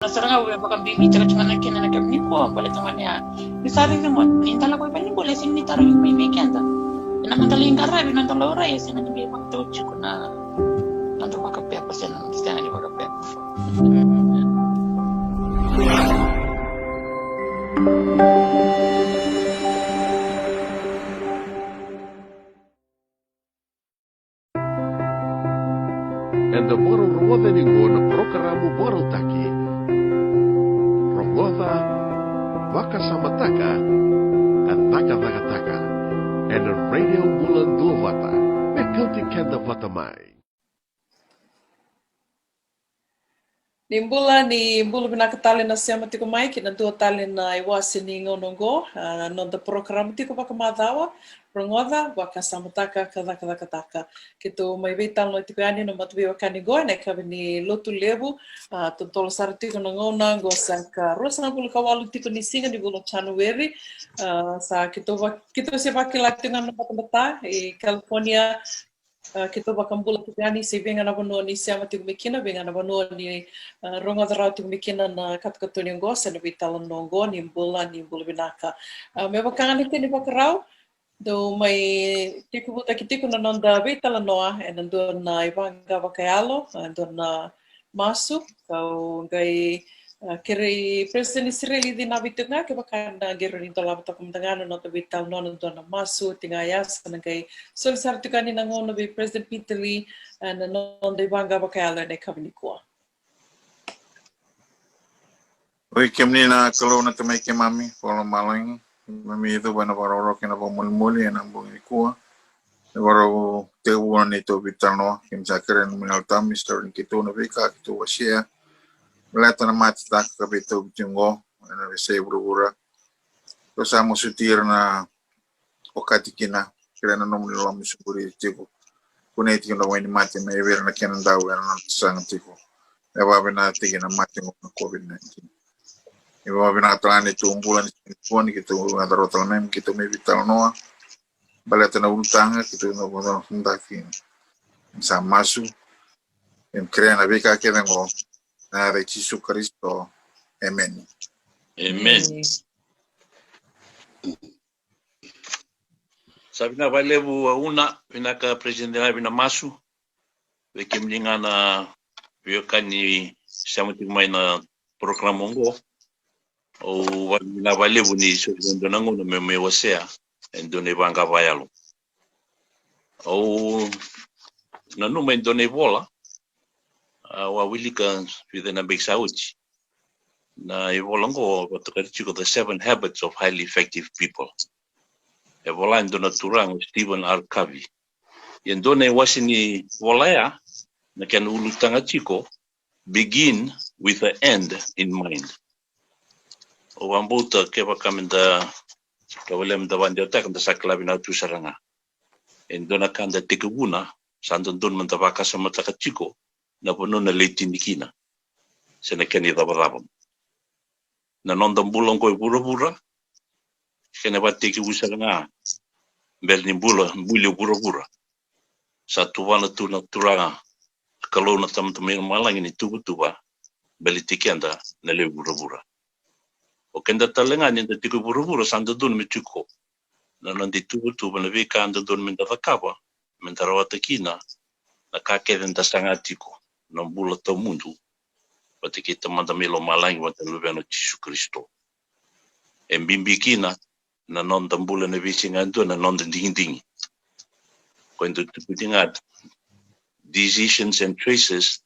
Nasaranga we baka bibi tsaka chingana kina na kami ko bale tamania. Nisari mo nintala ko pa ni bole sin ni taro may weekend. Ina mataling kara bi nanto laura ya sin ni bi makto chiko na nanto baka pe pa sin na stana ni baka pe. En de boro roda ni ngona programa boro taki. Roda waka samataka at taka. En de radio bulan dulvata. Mekanti kenda vatamai. Nimbula ni bulu binakatali na sema tiko mai kina dua tali na iwasi ni ngonongo no da program tiko baka madawa rongoda waka samutaka kadaka kito mai vital no tiko ani no matwi wakani go ne kabini lotu lebu to tolo sar tiko no ngona go saka rosa na bulu kawalu tiko ni singa di bulu January sa kito se bakila tinga no bata e California kita bakam bula tukani se venga na vano ni sama tiku mikina venga na vano ni ronga dara tiku mikina na katkatuni ngo sa na vitala nongo ni bula binaka me bakanga ni bakarau do mai tiku buta kitiku na nonda vitala noa e nando na ivanga bakayalo nando na masu kau gai kere President Israeli di nabitunga ke bakanda gero ni tola bata kumtangano no to vital no no na masu tinga yas na kai sol sar tukani na ngono bi President Peter Lee and no de banga bakala ne kabini ko Oi kemni na kalau na tamai ke mami polo malang mami itu bana baroro kena bomul-muli na bungi ko baro te wona to vital no kim sakren minal tam Mr. Kito na vika kito wasia Lata na mati tak kapito jungo na se burura to samo sutir na okati kina kira na nomu lo misuburi tipo kuna iti na wani mati na ever na kenan dawo na sang tipo e ba bina tigi na mati mo COVID-19 e ba bina trani tumbulan pon gitu na darota na kita me vital noa balata na ultanga kita no bono ndaki sa masu em krea na vika kenan go na de Jesus Cristo. Amen. Amen. Sabi na vai levu una vinaka presidente na vina masu ve kimlinga na viokani samuti mai na programongo o na vai levu ni so ndonango no me wasea ndone vanga vaialo o na no me ndone vola wa wilika videna big sauti na evolongo watakarichiko the 7 habits of highly effective people evola ndona turang Stephen R. Covey yendone wasini volaya na kan ulutanga chiko begin with the end in mind o ambuta keba kamenda kawalem da wandia tak da saklabi na tusaranga endona kanda tikuguna sandon manta vaka samataka chiko na ponona leitinikina sene keni dabarabam na nonda bulong ko bura kene batte ki usanga bel ni bulio bura sa tuwana tuna turanga kalau na tamtame malang ni tuba belitikianda na le bura o kenda talenga ni de tiku bura sanda dun mituko na nandi tuba na vika anda dun minda vakaba mentarawata kina na kakeden da sangatiko na bula to mundo batikita manda melo malang wata lubeno Jesus Cristo embimbikina na non tambula na visinga ando na non ding quando tuputinga decisions and choices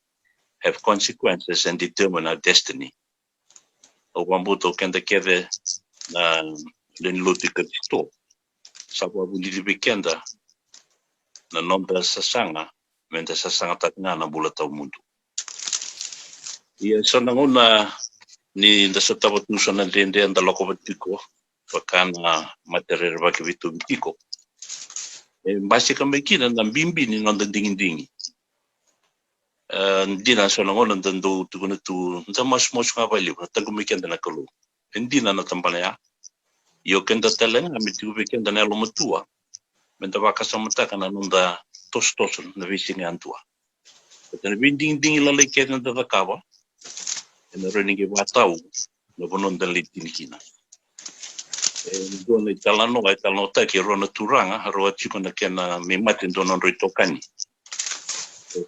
have consequences and determine our destiny o wambuto kenda keve na len loti Cristo sababu dilibikenda na non da sasanga menda sasanga tatna na bula tau mundo ia sona ngona ni nda sotaba tusona lende anda loko batiko wakana material baki vitu mtiko basi kama kina na bimbi ni nonda dingi ndina sona ngona ndando tukuna tu ndamas nga bali tagu mikenda na kalu ndina na tambala ya yo kenda talenga mitiku bekenda na lo matua menda baka samata kana nonda tos na visinga antua tena binding la lekena da kaba na running e watau na vonon dan le tinikina dona talano ai talano ta ki rona turanga roa chiko na kena me matin donon ritokani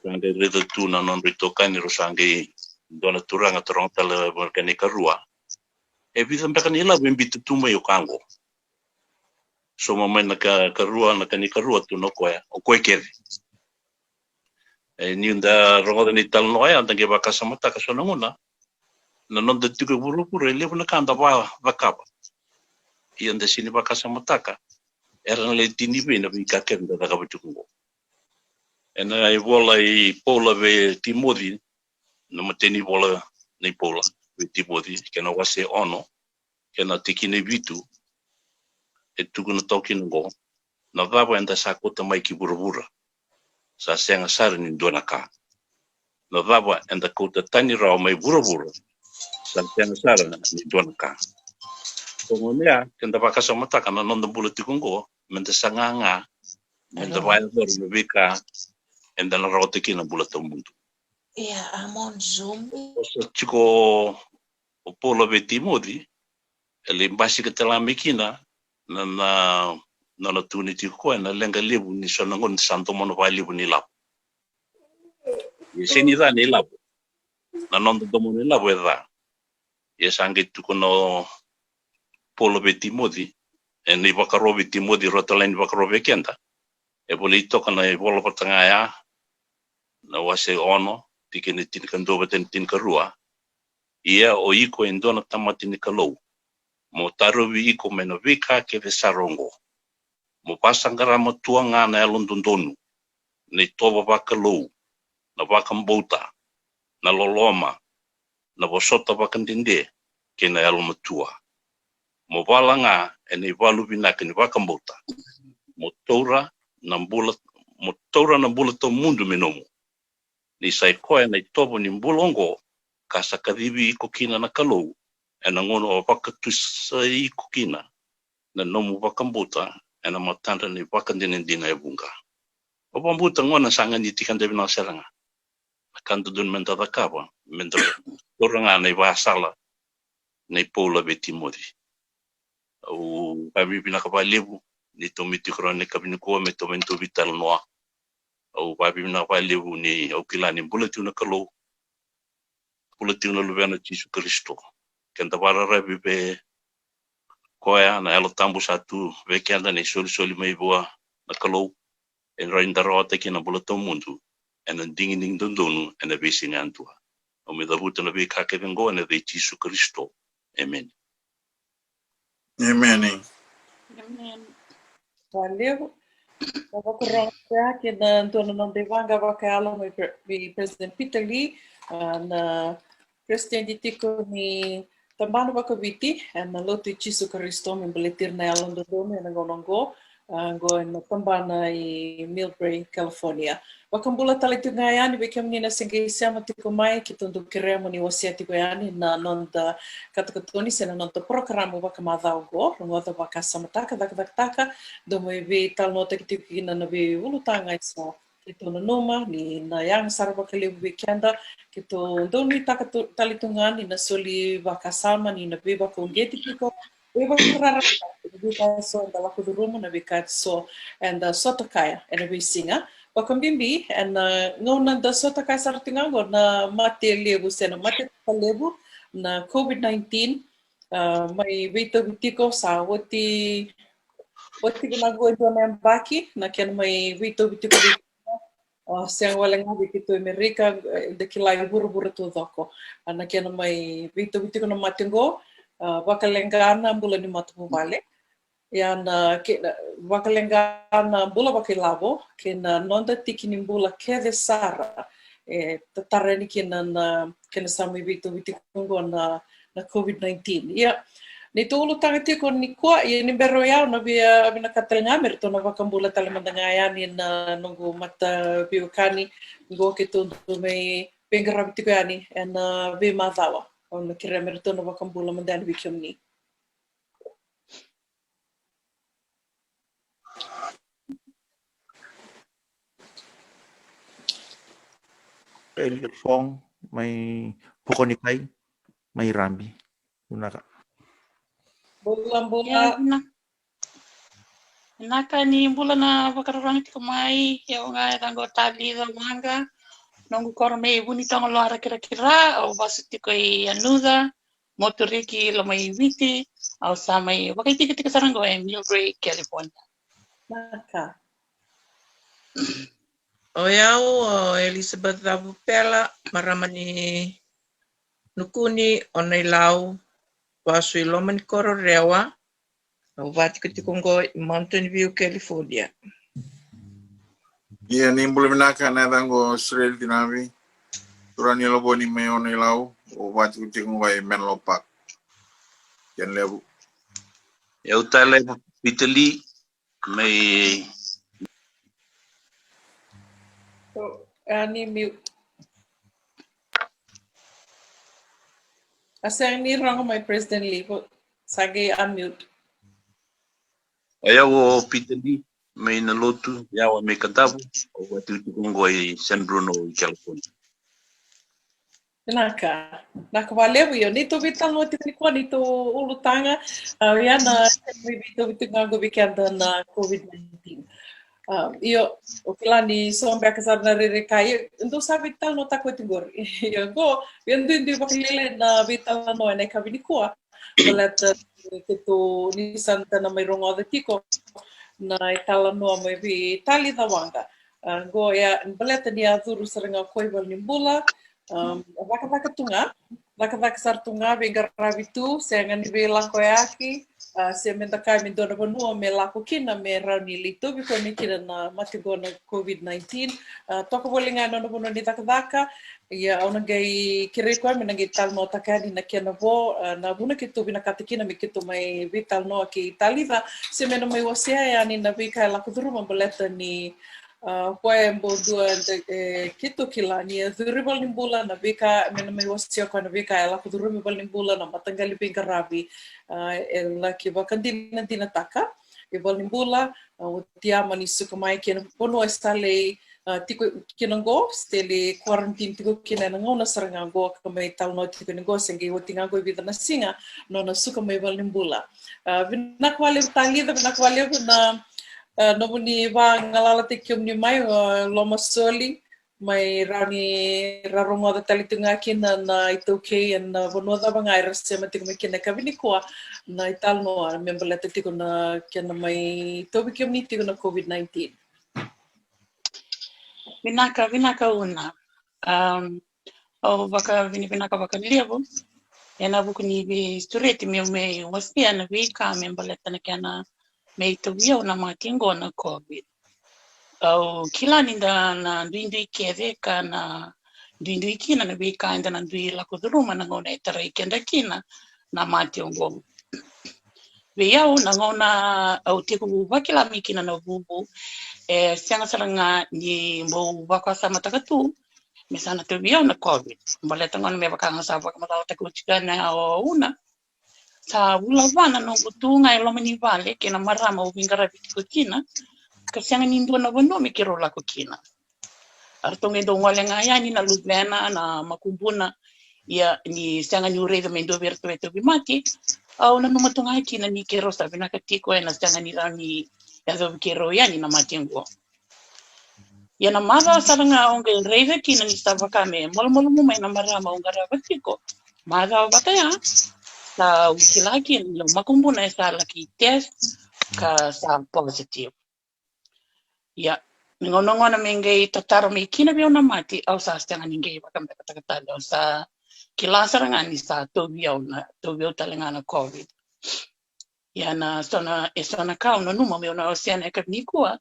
sange redo tu na non ritokani ro sange dona turanga torong tala morkani karua e bisa mbekani la bimbitu tuma yo kango so mamai na karua na kani karua tu no koe o koe kere e ni unda rongo ni talano ai anda ke bakasamata ka sonanguna na non de tuku buru le na kanda ba vakapa i anda sini bakasamataka era le tini na vika kenda da kabutukungo ena I vola I pola ve Timothy no mateni vola nei pola ve Timothy ke na wase ono ke na tikine vitu e tuku na toki ngo na vava enda sa kota mai ki burubura sa senga sare ni dona ka na vava enda kota tani rao mai burubura sa senga sare ni dona ka ko mea kenda bakasamataka na nonda bula tikungo menda sanganga menda vai dor no vika enda na rote kina bula to mundo Yeah, I'm on Zoom. so chiko o polo ve Timothy ele mbasi ka tala mekina na tuni ti ko na lenga lebu ni so ngon santo mono vai lebu ni lap ye seni da ni lap na non do mono lap weda ye sange tu kono polo ve Timothy e ni vakaro ve Timothy rotolen vakaro ve kenda e boli toka na e bolo patanga ya na wase ono tikene tin kando beten tin karua ia o iko endona tamati ni kalou mo taruwi iko meno vika ke ve sarongo mo pasangara mo tuanga na elondondonu ne toba vaka lou na vaka mbouta na loloma na vosota vaka ndinde ke na elomatua mo valanga ene valu vinaka ni vaka mbouta mo toura na mbula to mundu menomo ni sai koe na tobo ni mbulongo kasa kadivi iko kina na kalou ena ngono o vaka tusa iko kina na nomu vaka mbouta ena matanda ni vaka ndinendina e bunga o pambuta ngona sanga ni tikan devi na seranga kando dun menta da kapa menta toranga nei vasala nei pola ve Timothy o pavi pina ka lebu ni to miti krone ka pini ko me to mento vital noa o pavi pina ka lebu ni o kilani bulletin na kalo bulletin na luvena Jesu Kristo kenda barara be koya na elo tambu satu ve kenda nei soli mai boa na kalo en rainda rota kina bulletin mundu en een ding dondonu en een wissing aan toe. Om dat voeten een week hakken en go en dat Jesu Christo. Amen. Amen. Amen. Valeu. Tava correndo que na dona não devanga vakala mi President Peter Lee na President Tiko ni tambano vakaviti na lotu Jesu Christo mi boletir na ela do dono na gonongo go na tambana I Millbrae, California. Wakambula talitu ngayani beke menina sengi siama tiko mai ki tundu kiremo ni wasia tiko yani na nonda katakatoni sena nonda programo wakamadhao go rongoda wakasamataka dakataka domo iwi talnota ki tiko kina na vi ulutanga isa ki tona noma ni na yang sarwa kalibu weekenda ki to doni talitu ngani na soli wakasama ni na vi wakungeti tiko we wakarara vi so da wakudurumo na vi so and sotokaya and we singa Wakambimbi and ngona da sota kai sartingango na mate lebu sena mate lebu na COVID-19 mai vito vitiko sa wati ginago ito na baki na ken mai vito vitiko siang walenga vitito Amerika de kilai buru tu doko na ken mai vito vitiko na matingo wakalengana mbula ni matu vale Yan wakalengana bula wakilabo kina nonda tikini bula kede sara tatareni kina sami vitu kungo na COVID-19 ya ni tulu tangati kon ni kwa ya ni bero yao na bia abina katelenga merto na wakambula talemandangaya ni na nungu mata biukani ngo kitu me pengara vitiko yani en vi madawa on kira merto na wakambula mandani bikyomni Elliot Fong, may Pukonikai. mai rambi. Unaka. Bula-bula. Naka ni bula na wakararanga tiko mai, nga rango tali da manga, nongu korme buni tongo loara kira-kira, au basu tiko I anuda, motoriki lo mai witi, au sa mai wakaiti tika sarango Millbrae, California. Naka. O Elizabeth Vapupela, maramani nukuni onai lau, wasu iloman koro rewa, au vati kutikungo Mountain View, California. Ia ni bule minaka na dango Australia tinavi. Turani lobo ni me onai lau o watu kutingu vai Menlo Park. Ken lebu. Eu tale Pitali mai Ani mute. Asang ni rango mai President Lee, sage unmute. Aya o Pitali mai na lotu ya wa me katabu o watu tukungo I San Bruno, California. Naka walewu yo nito vital no tiko nito ulutanga ya na vito ngago bikenda na COVID-19. Io o kilani sombe kasar na rerekai ndo sa vital no takwe tingor. Yo go ndi bakilele na vital no na kabini ko. Balata kito ni santa na may rongo de tiko na itala no may vi tali da wanga. Go ya balata ni azuru saranga koibal ni bula. Vaka sar tunga venga ravitu senga ni vela koyaki se menda kai mi dona bonu me la kokina me rauni lito biko ni kina na matigona COVID-19 toko bolinga no bonu ni takadaka ya ona gai kireko me ngai tal no takani na kena vo na buna kitu bina katikina me kitu mai vital no ki taliva se mena mai wasia ya ni na vika la kudruma boleta ni Poe mbodua kito kila ni dhuribal nimbula na vika mena mai wasio kwa na vika ela kuduribal nimbula na matangali pinga rabi ela ki vakandina dina taka ibal nimbula tiama ni sukamai kena pono estale tiko kinango stele quarantine tiko kina ngona sarangango kamai tal no tiko ngo sengi wotinga go vida na singa no na sukamai bal nimbula vinakwale talida vinakwale na no ni va ngalala te kiom ni mai loma soli mai rani rarongo da talitunga kina na itoke na vono da bangai rase mati me kina kabini ko na ital no membela te tiko na kina mai tobi kiom ni tiko na COVID-19 Vinaka una o baka vinaka baka levo ena buku ni bi stureti me wasia na vika membela tana kana me to vio na matingo na COVID. Au kila ninda na ndui keve kana ndui kina na vika inda na ndui la kuduruma na ngona etara ikenda kina na matingo. Via na ngona au tiku wakila mikina na bubu sianga saranga ni mbo waka sama takatu misana to vio na COVID. Mbaleta ngona me baka ngasa baka mala takuchika na una sa ulavana no butunga e lomani vale ke na marama o vingara vitiko kina ka sianga ni ndona vono me kiro la kokina artonge do ngole ngaya ni na lubena na makumbuna ya ni sianga ni ureda me do verto eto bimati au na no matunga kina ni kiro sa bina katiko e na sianga ni rani ya do kiro ya ni na matengo ya na mara saranga onge reda kina ni sa vakame mol mo me na marama o ngara vitiko mara bataya sa ukilaki lo makumbuna sa laki test ka sa positive ya ngona mengei tataro me kina bio na mati au sa stanga ninge bakam takata au sa kilasa ngani sa to bio talenga na COVID ya na sona ka no numa me na oceana ka nikua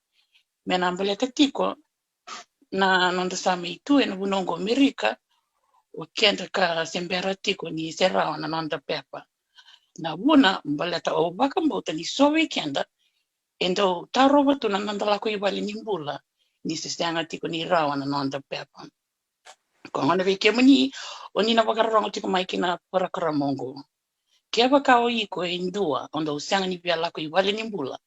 me na mbele tatiko na nonda sa me tu en bunongo Amerika o kenda ka sembera tiko ni serao na nonda pepa na wuna mbaleta o baka mbota ni so weekenda endo taroba tu na nandala ko ibali nimbula ni sistianga tiko ni rawa na nonda pepa ko ngana veke mani oni na baka rongo tiko maikina para karamongo ke baka o iko indua ondo sianga ni biala ko ibali nimbula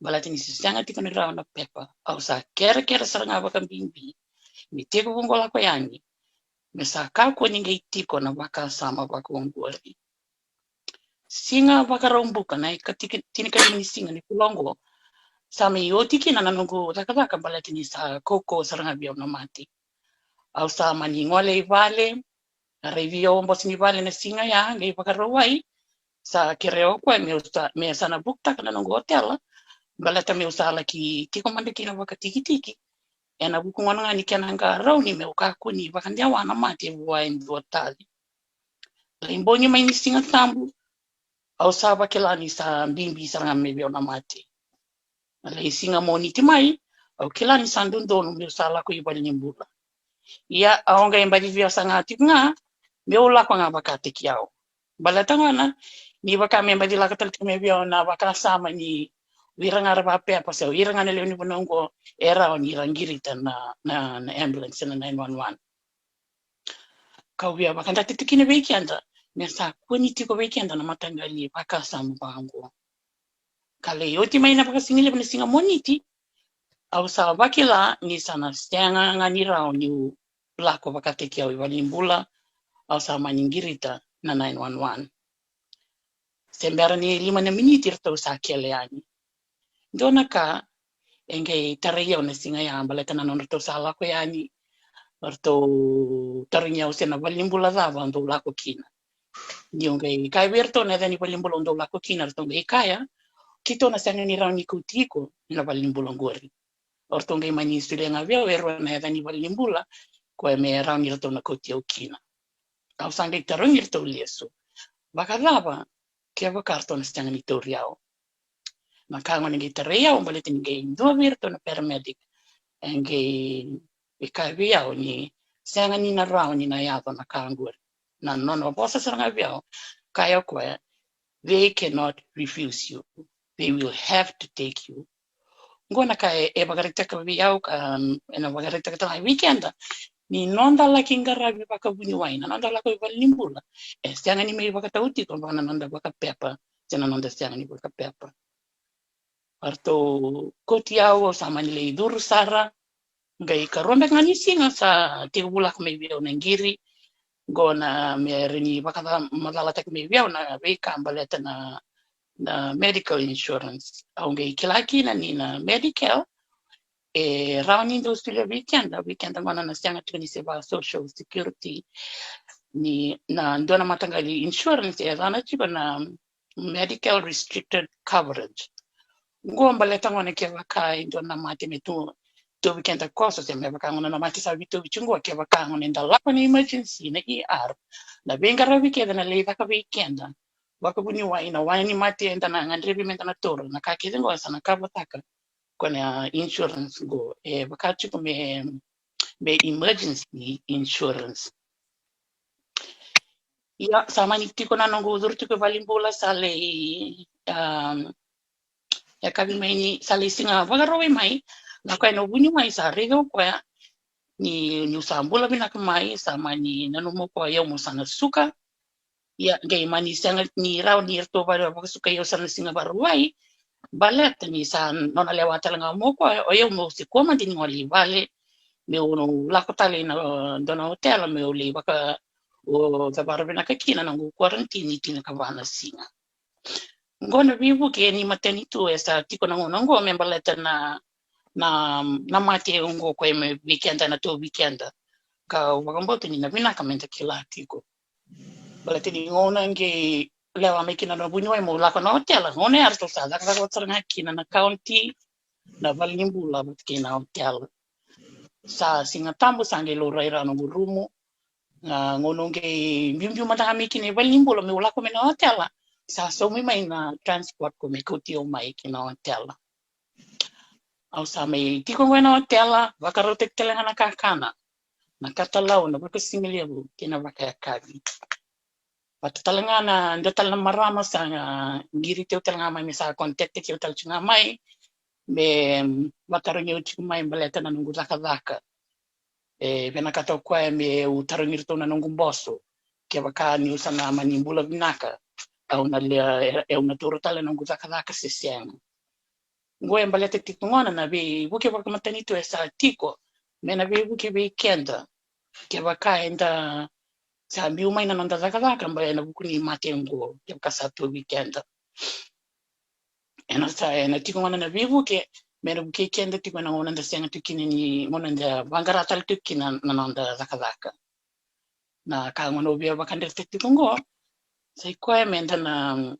balata ni sistianga tiko ni rawa na pepa au sa kera saranga baka bimbi mi teko bongola ko yani Me sa kako ninguém tiko na waka sama waka wangori. Singa waka rombuka na tinika ni singa ni kulongo. Sama i otiki na nanungu waka balati ni sa koko saranga biao na mati. Au sa mani ngole i vale, revio mbos ni vale na singa ya, ngai waka rawai. Sa kireo kwa me sana bukta kana nanungu hotel. Balata me usala ki tiko mandiki na waka tiki. E na buku ngana ngani kena nga rau ni me ukaku ni wakandia wana mati wa ndo tali. Limbonyi mai ni singa tambu au saba kela ni sa bimbi saranga me biao na mati. Le singa moniti mai au kela ni sandundo no me usala ko ibali nimbula. Ia aonga embadi via sanga nga me ula ko nga bakate kiao. Balata ngana ni waka me embadi la katal me biao na waka sama ni wiranga raba pe apa se wiranga le ni bonongo era oni rangirita na ambulance na 911 kau bakanda titikine weekenda me sa kuni tiko weekenda na matangali baka samu bango kale yoti mai na baka singile bana singa moniti au sa bakila ni sana stenga ngani rao ni blako baka tekia walimbula au sa maningirita na 911 sembara ni 5 miniti rto sa keleani dona ka engei tarayau na singa ya baleta na nono sala ko yani orto tarayau sena walimbula dava ndo lako kina ngei kai verto na dani walimbula ndo lako kina orto ngei kaya kito na sanga ni rauni kutiko na walimbula ngori orto ngei mani studenga via ero na dani walimbula ko me rauni orto na kutio kina au sanga tarungi orto lieso bakadava ke vakarto na sanga ni toriao na kango ninguém tareia o balete ninguém do virto na paramedic ninguém e via ni sanga ni na rao ni na yato na kango na no posso sanga via kaya ko they cannot refuse you they will have to take you ngona kai e bagarita ka via ka na bagarita ka ta weekend ni nonda la kinga rabi baka buni waina nonda la ko valimbula e sanga ni me baka tauti ko bana nonda baka pepa tena nonda sanga ni baka pepa Arto kotiao sama ni leidur sara gai karombe ngani singa sa tigulak me bio nangiri gona me rini bakata malala tak me bio na reka baleta na medical insurance au gai kilaki na ni na medical e rauni industria weekend ngona na sianga tuni seba social security ni na ndona matangali insurance e rana chiba na medical restricted coverage ngomba leta ngone ke vakai ndo na mati me tu weekend koso se me vakai ngona na mati sa vitu vichungo ke vakai ngone ndala pa ni emergency na ER na benga ra weekend na le vaka weekend waka buni wa ni mati enda na ngandre bi menta na toro na ka ke ngo sana ka vataka kone insurance go e vakati ko me emergency insurance ya sama ni tiko na ngo durtu ko valimbola sale ya kabi mai ni sale singa wagarowe mai na kwa no bunyu mai sa rego kwa ni usambula bina mai sama ni nanumo kwa yo mo sana suka ya gai mani sanga ni raw ni to ba ba suka yo sana singa barwai balet ni san non lewata nga mo kwa o yo mo si koma din ngoli vale me uno la kotale na dona hotel me uli baka o zabar bina kakina na quarantine tina kavana singa ngona vivu ke ni mateni tu esa tiko na ngo me baleta na mate ngo ko me weekend na to weekend ka wagamboto ni na vina kamenta kila tiko baleta ni ngona nge lewa me kina no bunyo mo la kono hotel ngone arto sa da ka tsanga kina na county na valimbula kina hotel sa singa tambo sange lo raira no rumo ngono nge mbimbi mata kami kini valimbula me la ko me na hotel sa so mi mai na transport ko me kotio mai kina hotel au sa me tiko ngona hotel wakarotek telenga na kakana na katalau na baka similiabu kina wakayakabi patatalanga na ndotal na marama sa ngiri teo telenga mai sa contact teo tal chinga mai me wataronyo chimai baleta na nungu zaka e vena kato kwa me utaronyo to na nungu boso ke waka ni usana manimbula binaka au na le una toro tale nungu zaka sesiang ngoe baleta tikungona na be buke waka matanito esa tiko me na be buke weekend ke waka enda sa miu mai na nonda zaka mba ena bukuni mate ngo ke waka sa tu weekend ena sa ena tiko ngana na vivu ke mena buke kenda tiko na ngona nda senga tukini ni ngona nda bangara tal tukina na nonda zaka na ka ngona ubia waka nda tiko ngo sai koe menda na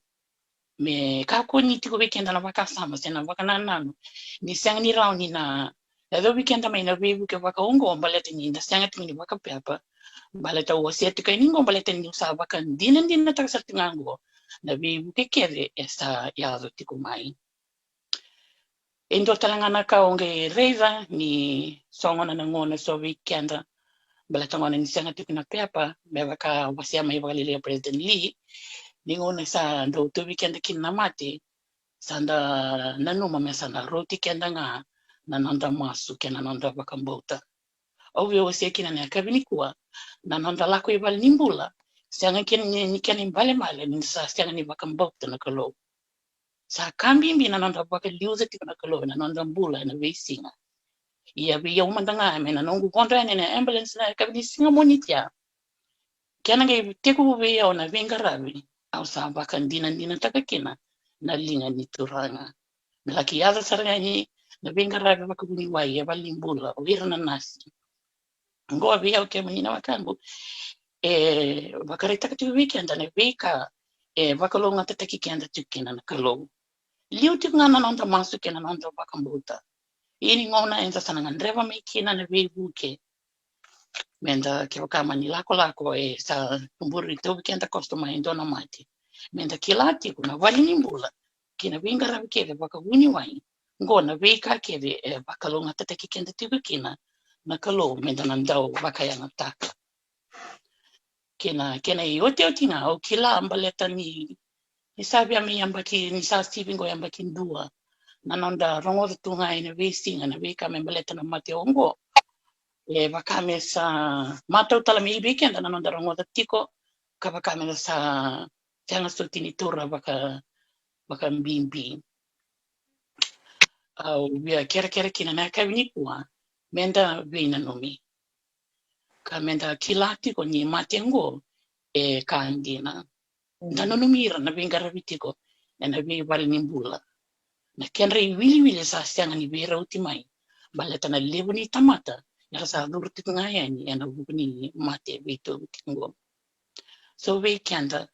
me ka ko ni tiko weekend na waka sama sena waka nanu ni senga ni rau ni na do weekend mai na vivu ke waka ongo balete ni nda senga tiko ni waka pepa baleta o se tika ningo baleta ni sa waka dina tak sa tingango na vivu ke kere esa ya do tiko mai endo talangana ka onge reiva ni songona na ngona so weekend baleta ngona ni senga tiko na pepa me waka wasia mai wale president Lee ni ngona sa ndo to weekend kin na mate sanda nanuma me sanda roti kenda nga na nanda masu kena nanda wakambota ovyo se kina na kabini kuwa na nanda lako ibal nimbula sianga kin ni ken bale male ni sa sianga ni wakambota na kalo sa kambi na nanda waka liuze tika na kalo na nanda mbula na vesinga ia bi yau mandanga me na nongu kontra ni na ambulance na kabini singa monitia kena ngai teku be ya na venga rabi au sa waka dina takakina na linga ni turanga la kiada saranga ni na venga rabi waka buni wai ya balimbula o vira na nasi ngoa via o ke menina wakangu wakarita tu weekend na veka wakalonga tataki kenda tukina na kalo liu tikngana nonda masu kena nonda wakambuta ini ngona enza sananga ndreva me kina na veguke menda ke wakama ni lako sa kumburi to weekend kosto mai ndona mati menda kilati kuna walinimbula kina vinga rabi keve wakaguni wai ngona veka keve wakalonga tataki kenda tukina na kalo menda nandau wakayana taka kena yote otinga o kila ambaleta ni sabi ami ambaki ni sa sibingo ambaki ndua na nonda rongo tunga ina vesinga na veka ambaleta na mate ongo wakame sa matau tala mi weekend na nonda rongo tiko ka wakame sa tanga sotini tura waka mbimbi au via kera kina na kavini kuwa menda veina nomi ka menda kilati ko ni matengo kandina dano mira na vengara vitiko na ve vale nimbula na kenre wili sa sianga ni vera utimai baleta na levo ni tamata ya sa durti ngaya ni na bukni mate vito tingo so ve kanda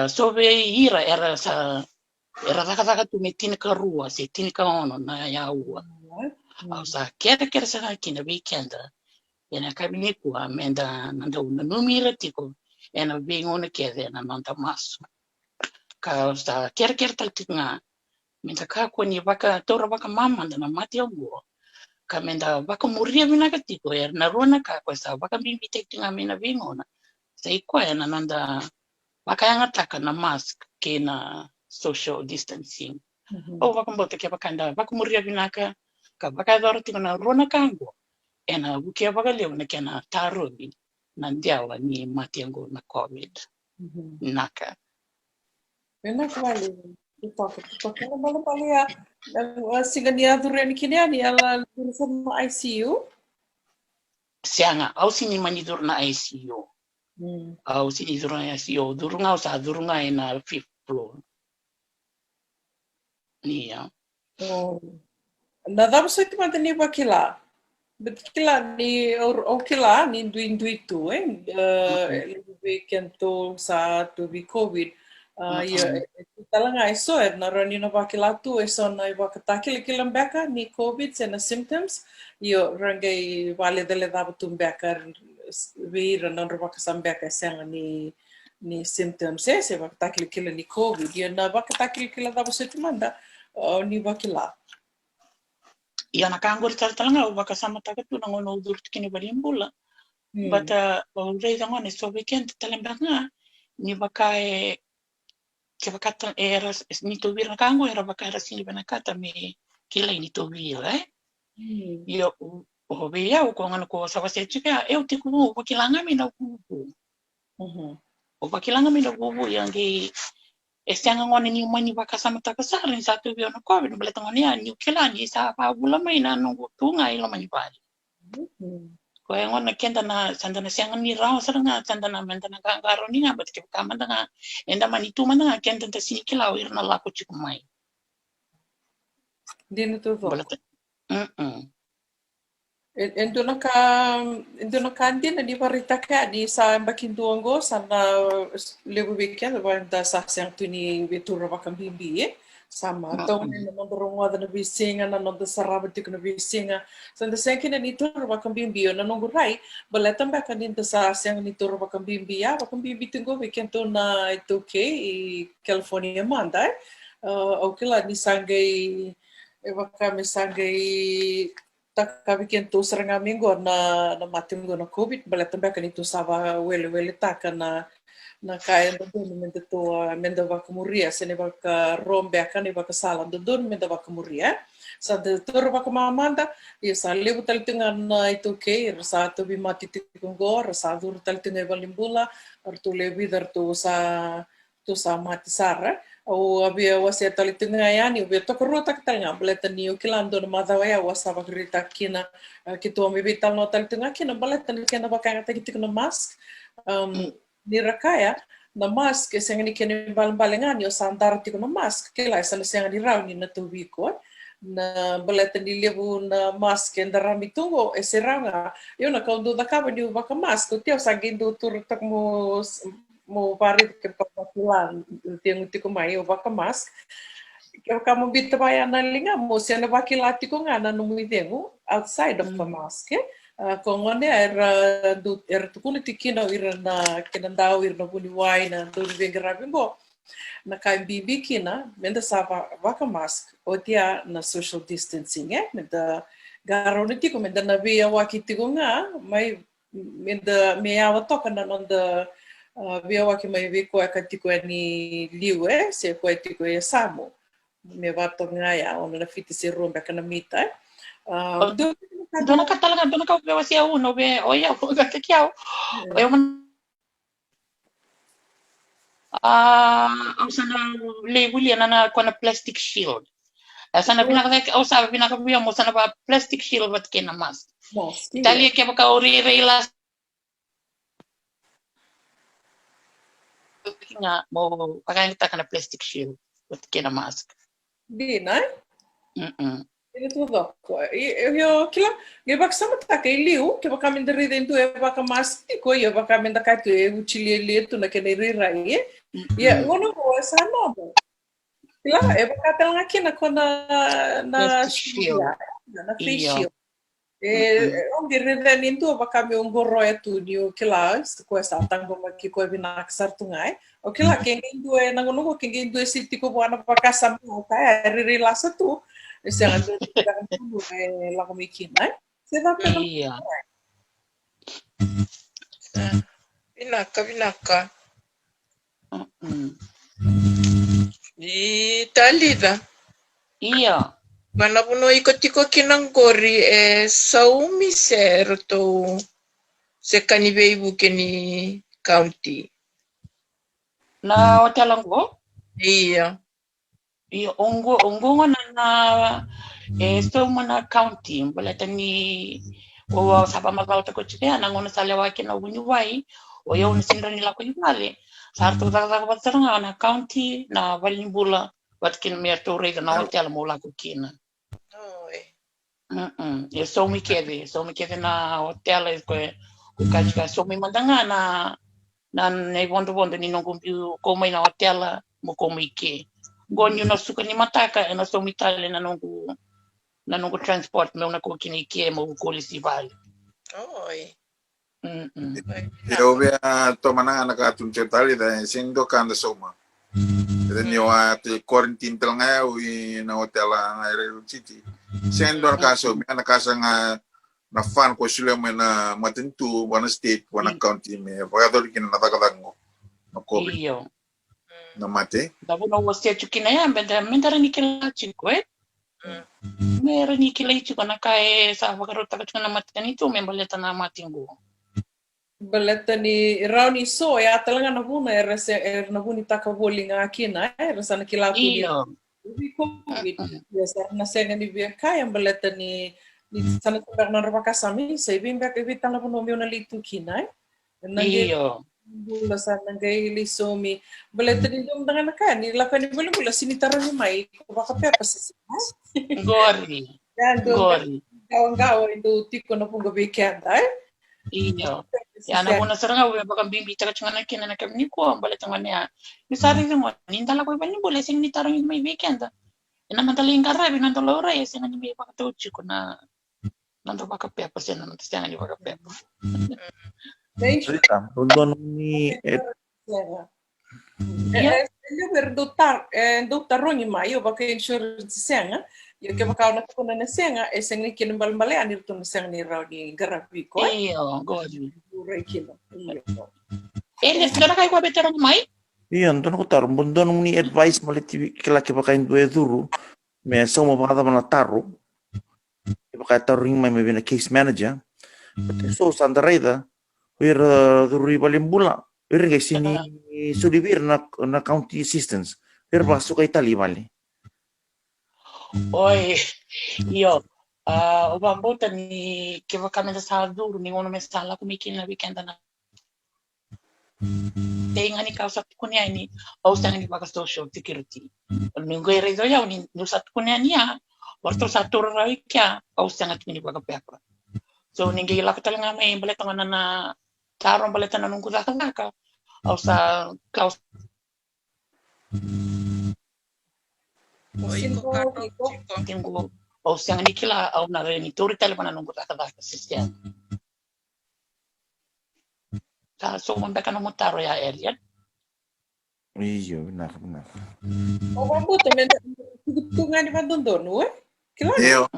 so ve ira era zaka tu metin ka rua se tin ka ono na ya ua au sa kera sa kina ve kanda ena kabine kuwa menda nanda una numira tiko ena vengona kede na nanda masu ka sa kera tal tinga menda ka ko ni waka tora waka mama na mati ongo ka menda waka muria mina ka tiko na rona ka ko sa waka bimbi tinga mina vengona sai ko ena nanda waka yanga taka na mask ke na social distancing o waka mbota ke waka nda waka muria mina ka waka dora tiko na rona kango ena bukia waka leo na kena tarobi na ndiawa ni matiango na COVID naka. Pena kwali. Toka na malo pali ya singa ni adure ni kini ani ala sama ICU. Sianga au sini manidur na ICU. Au sini dur na ICU durunga usa durunga ina fifth floor. Nia. Na dava so itu mata ni wakila. Kila ni o kila ni duin tu weekend to sa to be COVID. Ya talanga iso na rani na wakila tu iso na wakataki kilam beka ni COVID sena symptoms yo rangai wale dele dava tumbeka vi ranan wakasam beka senga ni symptoms se wakataki kila ni COVID yo na wakataki kila dava so itu manda ni wakila. Ia nakanggur talanga wakasama takatu na ngono udur kini balimbula. Bata urei ngone so weekend talembanga ni wakae ke wakata era ni to vira kango era wakara sini banakata me kila ni to vira Io o vea o ngana ko sa wase chika eu te ku wakilanga mina kubu. O wakilanga mina kubu yangi Estianga ngone ni mani wakasama takasara ni satu vio na COVID baleta ngone ni kila ni sa pa bula mai na nungu tunga ilo mani pali. Ko yang ona kenda na sanda na siang ni rao saranga sanda na menda na garo ni nga bat ke kamanda nga enda manitu mana nga kenda ta sini kilau irna laku cikumai. Dino tu vo. Balat. Endo na kandi na di varita ka ni sa bakinduango sana lebu weekend ba da sa siang tu ni vetura bakambimbi sama tau na nondrongo na bisinga na nonda sarabati na bisinga sanda siang kina ni tur bakambimbi na nongurai baletan ba kanin da sa siang ni tur bakambimbi ya bakambimbi tungo weekend tu na itu ke i California manda okela ni sangai kami sangai tak kami tu serang minggu na mati minggu na COVID baletan ba kanito sava wele tak na kaya ndun mende tu mende va kumuria sene va ka rombe kan va ka sala ndun mende va kumuria sa de tur va ka mamanda ia sa lebu tal tinga na itu ke sa tu bi mati tikungor sa dur tal tinga valimbula ar tu lebi dar tu sa mati sara o abia wase tal tinga yani o to ko tak tal nga baletan ni o kilando na madawaya wasa va grita kina kitu mi vital no tal tinga kina baletan kina va ka ta kitikno mask ni rakaya na mask senga ni kene balengan yo sandar tiko na mask kela sana senga ni raw ni na tubiko na baleta ni lebu na mask endara mitungo seranga yo na kaudo da kaba ni baka mask tio sagindo tur tak mo pari ke papakulan tiang tiko mai o baka mask ke kamu bita baya na linga mo sena bakilati ko nga na numuidengo outside of the mask kongone era tukuni tikina irna kinandao irna buni waina duri vengarabi bo na kai bibi kina menda sava vaka mask otia na social distancing menda garoni tiko menda na via waki tiko nga mai menda meawa toka na nonda via waki mai viko ka tiko ni liwe se ko tiko e samo me vato nga ya ona na fiti se romba kana mita Dona katalaga dona ka wasi au no be oya ko ka kiao oya man sana le William na kona plastic shield sana binaka au sabe binaka biya mo sana ba plastic shield wat kena mask Italia ke baka ori reila nga mo pakain ta kana plastic shield wat kena mask di na Ini tuh dok, yo kila, dia bak sama tak liu, kita bak kami dari itu ya bak mask, ko ya bak kami tak itu ya ucili tu nak kena rirai, ya ngono ko sana bo, kila, bak kata lagi nak kona na face shield, om diridan itu bak kami unggoro itu niu kila, ko sa tanggo maki ko binak sartungai, o kila kengin tu nangono ko kengin tu siti ko buana pakasam kaya ririla satu. Jangan dulu lagu mikir, sebab iya. Binaka. Di tali dah. Iya. Mana puno ikut-ikut kinang kori saumi ser to sekani beibu kini county. Na hotel anggo? Iya. Iya, ongo na so mana county, balata ni o sapa magal ta ko chike na ngona sale wa kina bunyu wai o yo ni sindra ni la ko yale sarto da da batsanga na county na valimbula wat kin mer to re na hotel mo la ko kina e so mi kede na hotel ko ka so mi mandanga na ne bondo ni no kumpiu ko mai na hotel mo ko mi ke gonyo na suka ni mataka na so mitale na nungu transport me una ko kini ke mo ko lisi vale eu vea tomana na ka tun cetali da sendo kanda soma dan yo at quarantine telnga na hotel na city sendo ka so me na kasa nga na fan ko sule me na matentu wana state wana county me pagado kin na takadango no covid iyo na mate da buno wosia chukina ya mentara ni kila chiko mera ni kila chiko na kae sa vakaro takachuna matani tu membaleta na matingo baleta ni rauni so ya talanga na buna na buni takavolinga akina sana kila tu iyo ya na senga ni via kaya baleta ni Ni sana tu berna rapa kasami, saya bimba ke vitang lapu nomi ona litu kinai. Nange Iyo. bula sana ngai lisomi. Bala tadi dum dengan kan, ni lapan ni bula sini taruh ni mai. Ko baka pepa sisi. Gori. Dan do Gori. kawan-kawan itu tiko na punga bekenda. Iyo. Ya na bona saranga we baka bimbi taka changana kina na kamni ko bale tangane ya. Ni sari mo nindala ko bani bole sing ni tarong may weekend. Ina mantali ingkara binantolo ora ya sing ni may baka tuchi ko na nanto baka pepa sina nanto sina ni baka pepa. Rita, rondon ni Ele berdotar, dotar rongi mai, eu baka insurance senga. Eu que baka na ko na senga, e senga kin balmale anir tun senga ni rauni garapi ko. Iyo, gori. Ure kilo. Ele sira kai ko betero mai? iya, nton ko tar rondon ni advice maliti kila ke pakai dua duru. Me so mo baka mana taru. Ke pakai taru ring mai me bina case manager. But so sandareda, wir duru balim bula. Wir ngai sini sudibir na county assistance. Wir masuk ke Italia bali. Oi, io. O bambuta ni che va cambiando sa duro, ni uno me sta la come chi na weekend na. Tenga ni kausa kunia ni au sanga ni baka social security. Minggu rezo ya ni nusat kunia ni ya. Waktu satu rai kya au sanga ni baka pepa. So ningi la katanga me bale tanga na taron bale tanga nungku za ka. Au sa kaus tingo au sanga ni kila au na ni tori telefona nungku za ka sistem. Ta so mon beka no motaro ya Elian. Iya, benar. O bambuta men tunga ni vandondo, eh? Kila Iyo.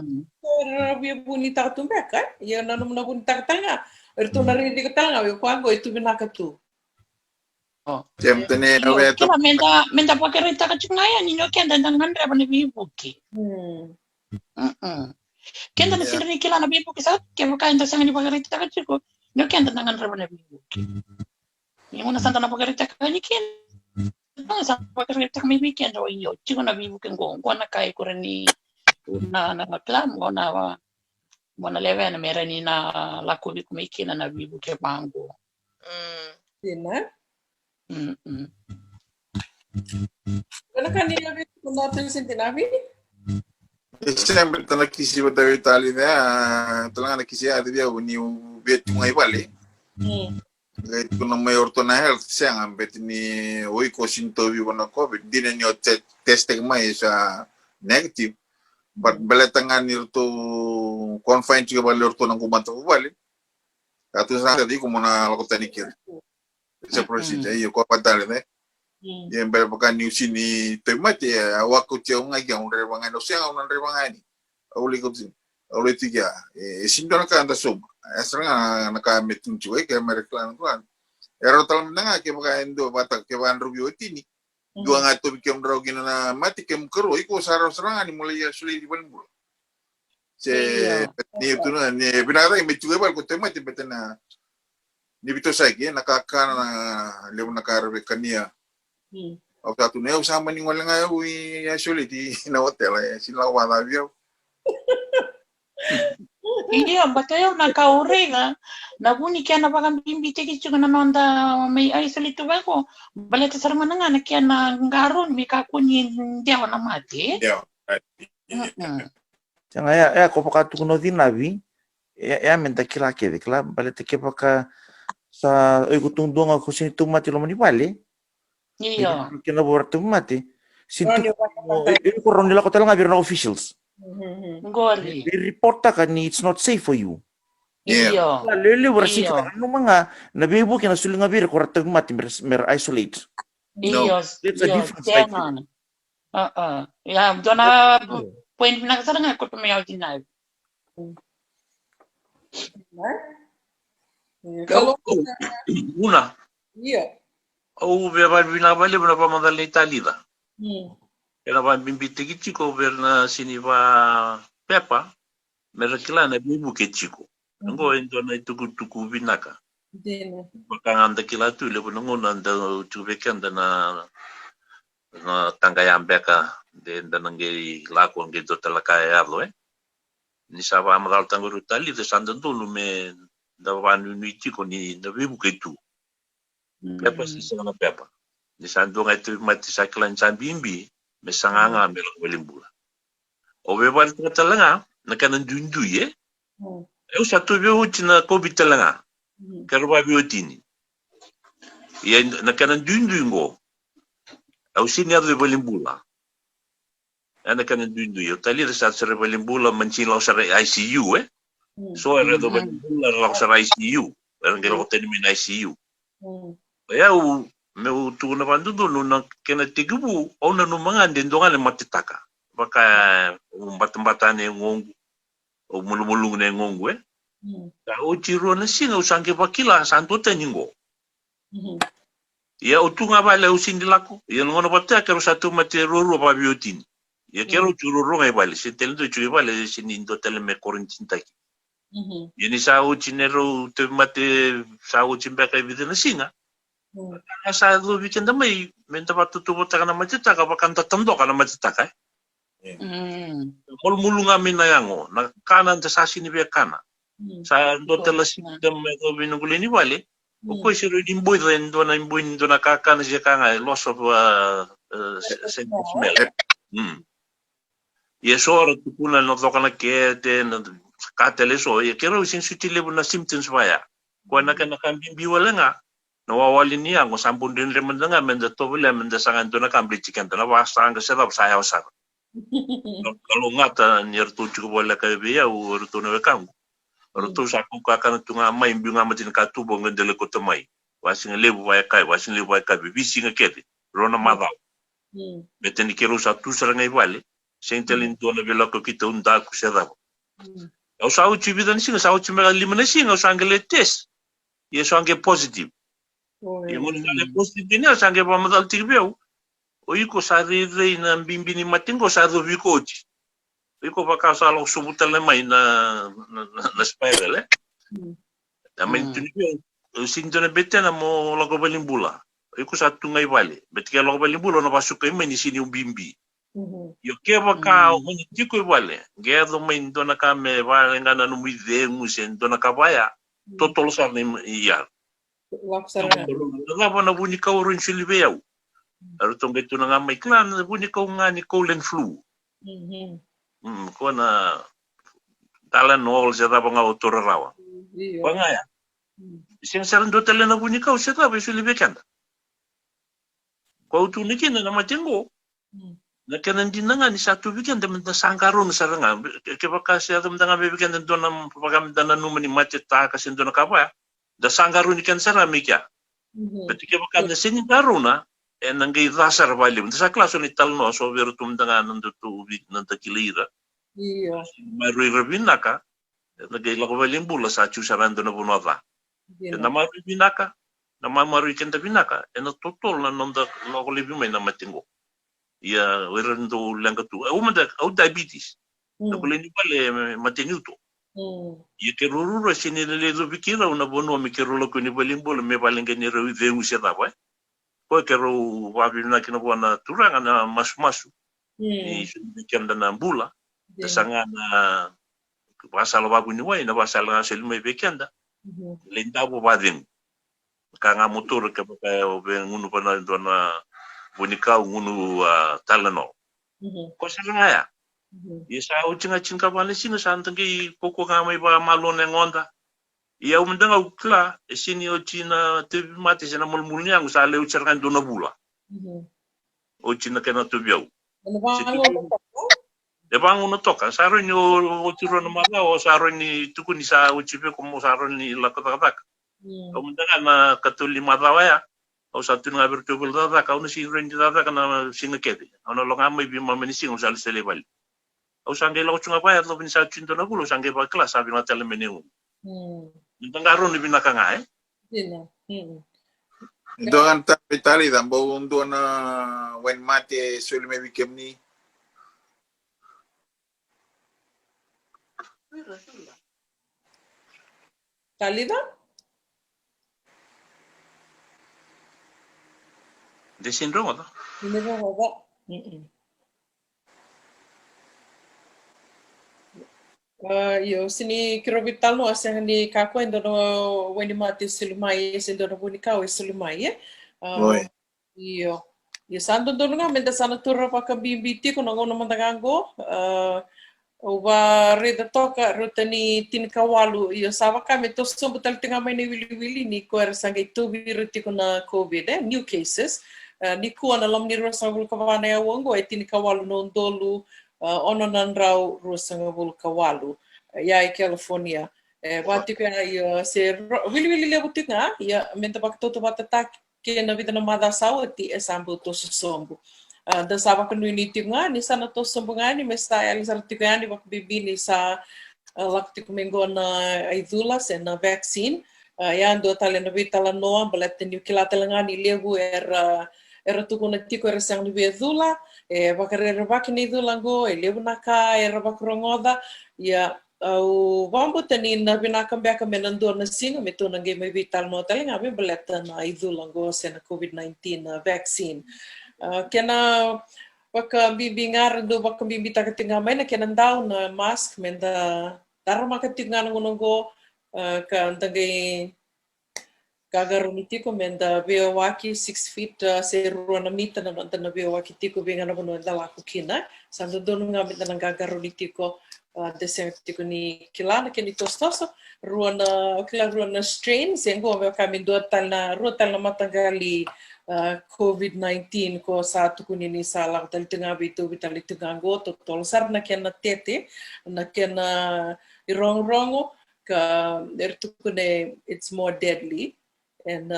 Rabia bonita tumbeka, ia na num na bonita tanga. Erto na ri di tanga, eu quando itu binaka tu. Tem tene aveto. Kila menda pakerita ka chungaya ni no kenda dangan reba ni bibuki. Kenda na sindri kila na bibuki sa ke maka enda sanga ni pakerita ka chiko. No kenda dangan reba ni bibuki. Ni muna santa na pakerita ka ni ken. No sa pakerita ka mi weekend o iyo. Chiko na bibuki ngo na kai kurani na klam ngo na mona leve na mera ni na la kubi kumikina na bibuki bango. Sina. Kana kanila bi kuna presente nabi? Sempre tana kisi bata Italia ne, tana na kisi adi dia uni bet ngai bale. Gai kuna mayor to na health siang bet ni oi ko sinto bi wana covid dine ni testing mai sa negative. But bale tanga ni to confine to bale to nang kumanto bale. Atu sa di ko mona la ko tanikir. Sa procedure iyo ko patale ne. Yang berbagai news ini temati awak kecil ngai yang udah rebangan usia orang rebangan ini awli kecil awli tiga sindon kan anda som asrang nak meeting juga ke mereka tuan total menengah ke bagai indo batak ke bahan rubio ini dua ngatur kem drogin na mati kem keru iko sarang ani mulai sulit di bulan bulu ni itu ni benar yang juga bal kau temati betena ni betul saja nakakan lewu nakar bekania. Au tatu ne usama ni ngol nga ui ya soli di na hotel ya sila wala vio. Iya, batayo na kaurega. Na buni kya na bakang bimbi teki chuga na nonda may ay salito ba ko. Baleta sarang na nga na kya na ngaron may kakunyi diaw na mati. Ya. Jangan ya ko pakatu kuno dinabi. Ya menta kila ke kila baleta ke paka sa oi kutung donga ko sini tu mati lo mani bale. Iya. Kena buat tu mati. Sintu ini kurang nila ko talaga birna officials. Gori. They report kan it's not safe for you. Iya. Lele berarti kan mga nabibu kina suling ngabir ko ratag mati mer isolate. Iya. It's a different side. Ya, dona point na kasarang ako tumayaw dinay. Kalau Una. iya. Au vera vina vale bra pa mandar le Italia. Era va bimbite ki chico verna sini va pepa. Merakila na bibu ke chico. Ngo endo na tuku vinaka. Dena. Bakanga kila tu le bongo na nda tu bekenda na tanga ya mbeka de nda nange la ko nge dota la ka yarlo ni sa va madal tanguru tali de sandandulu me da vanu ni tiko ni na vibu ke tu pepa si sana pepa ni sandu ngai tu mati saklan bimbi me sanganga me lo welimbula o ve van talanga na kanan dundu ye eu sa tu viu tina covid talanga karo ba viu tini ye na kanan dundu ngo au sini adu welimbula ana kanan dundu ye tali de sa sere welimbula manchin lo sere ICU so era do welimbula lo sere ICU era ngelo teni min ICU ya u meu tu na bandu no na kena tigubu o na no mga ndonga le matitaka baka umbatambata ne ngongu o mulumulu ne ngongu ta o tiro na singa usange bakila santo teningo ya o tunga bale usindilako ya ngono bata kero satu mate roro ba biotini ya kero churoro ngai bale sitelendo chui bale sinindo teleme korintintaki yeni sa o chinero te mate sa o chimbeka videna singa sa do weekend mai menta batu tu bota kana matitaka bakanta tando kana matitaka mol mulunga mina yango na kana nta sa sini be kana sa ndo tela system ko binugulini wale ko shiru dimboy ndo na kaka na siya kanga loss of sense of smell ye sora tukuna no dokana kete na katele so ye kero sin sutile na symptoms baya ko na kana kambimbi wala nga na wawali niya ngo sampun din remen nga menda to wala menda sangan to na kambli chicken to na wasang ka sedap saya usar kalau ngata nyer tu cukup wala ka biya o to na kang to sa ku ka kana tunga mai mbinga matin ka tubo ngendele ko to mai wasing lebu wa kai bisi nga kete rona madaw meten kero sa tu sara ngai wale sentelin to na bela ko kita unda ku sedap o sa u chibidan singa sa u chimega limana singa sangale test ye sange positive yung mga positive niya sange pa madal tigbiyaw o iko sa rin na bimbini matingo sa rubi coach iko pa kasalo sumutal na may na spiral namin tuniyo sinto na bete na mo lago balimbula iko sa tungay bali beti ka lago balimbula na pasok kayo may nisini yung bimbi yo keba ka mani tiko bali gedo may ndo na kame bali nga na numide musen ndo na kabaya totol sa ni iya Nga na bunyi ka orin silibyaw. Arutong ito na nga may klan, bunyi ka nga ni cold and flu. Ko na talan no siya tapa nga otorarawa. Ko nga ya. Siyang sarando talan na bunyi ka, siya tapa silibyaw. Ko utunikin na matingo. Nakanan din na nga ni sa tubigan, daman na sangkaron sa nga. Kaya kasi atam na nga bibigyan doon ng pagamdan na numan ni matita kasi doon na kapaya. Da sangkaron ikan sarami kya. Pati kaya baka na siningkarona, nanggay rasar valim. Da sa klaso ni talno, so vero tumdanga nanduto ubig nantakilira. Marui rabinaka, nanggay lako valim bula sa chusarando na bunota. Namarui binaka, namamarui kenda binaka, totol na nanda lako libimay na matingo. Iya, werendo langkatu. Umanda, au diabetes. Nakulini pala matinuto. Ia ke rurura sini le do pikira una bono mi ke rolo ko ni balimbol me balinga ni rewi vengu se tapa ko ke ro wa bina kina bona turanga na masu ni kenda na mbula de sanga na basala ba buni wai na basala sel me bekenda lenda bo badin ka nga motor ke ka o ben unu pana dona bonika unu talano ko sanga ya Isa o tinga tinga bale sino santangi koko kamay ba malon ng onda. Iya umendanga ukla sini o tina te mati sina mulmulnya ang sale o cerkan do na bula. O tina kana to biaw. De bang uno toka saro ni o tiro na mala o saro ni tukuni sa o chipe como saro ni la kata. O umendanga na katuli madawaya. O sa tunga virtual data ka uno si rendi data kana sinakete. Ono longa may bima manising o sale sele bali. O sange lo chunga pa lo bin sa chinto na gulo sange ba klas sabi na tele meneu. Ntangaron ni binaka nga Doon ta pitali dan bo undo na when mate suele me bikem ni. Talida? Desin rongo to. Hindi mo ba? Io sini kirovital no asa ni kako endo no weni mati silumai endo no buni kau silumai Oi. io sando dono nga menda sana turra paka bimbiti ko ngono mandangango uwa reda toka rotani tinkawalu io sava kame to sombo tal tinga mai ni wili ni ko era sanga itu viruti ko na covid new cases ni ko na lam ni rosa vul kawana ya wongo e tinkawalu no ndolu ono nandrau rusanga vul kawalu ya e California wati ko ia se wili le butinga ia menta bak toto batata ke na vida na mada saudi e sambu to sombo da sava ko ni tinga ni sana to sombo ngani mesta ali sar tigani bak bibi ni sa lakti ko mengo na aidula se na vaccine ya ando tale na vitala noa balete ni kilatelanga ni levu era tuku na tiko era sang ni vedula bakarere bakini dulango levu naka era bakrongoda ya au vambo tani na vinaka mbeka menando na singa meto na game vital no tale ngabe baleta na idulango se na COVID-19 vaccine kena baka bibingar do baka bibita katinga mai na kena daw na mask menda darma katinga ngongo ka antangai gagaruniti ko menda beowaki 6 feet se ruana mita na na beowaki tiko benga na bono dala kukina sando dono nga menda na gagaruniti ko deseng tiko ni kilana keni tostoso ruana strain sengo me kami do tal na matangali COVID-19 ko sa tukuni ni salang tal tinga bitu bitali tingango to tolsar na kena tete na kena irong-rongo ka ertukune it's more deadly and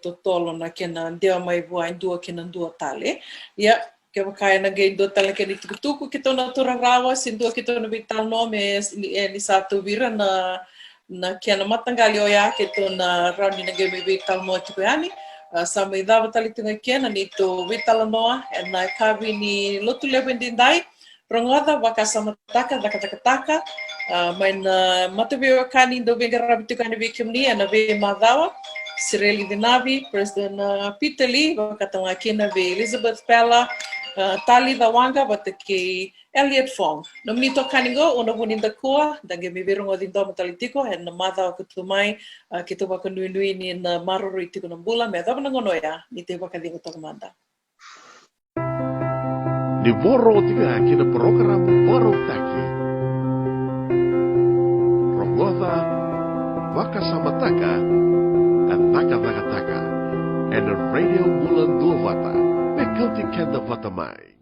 to tolo na kena deo mai buain dua kena dua tale ya ke kaya na gay do tale keni tuku kito na turarawa sindo kito na bital no me ni satu vira na kena matanggali oya kito na raundi na gay me bital mo tikuyani sa may dava tali tunga kena ni to bital no na kavi ni lotu lebendindai rongoda baka samataka dakataka main matavio kani do venga rabitukani vikimni na ve madawa Sireli Dinavi, President Peter Lee, baka kena ve Elizabeth Pella, Tali Dawanga, bataki Elliot Fong. Nomito kaningo una buninda kua, dange me verungo dindo matalitiko, and na madawa kutumai, kito baka nui ni na maruru itiko na bula, me adaba nangono ya, ni te baka dingo tokamanda. Ni voro tiga kina program voro taki. Rongoda, waka samataka, kataka, and the radio bulan dua vata, mekanti kenda vata mai.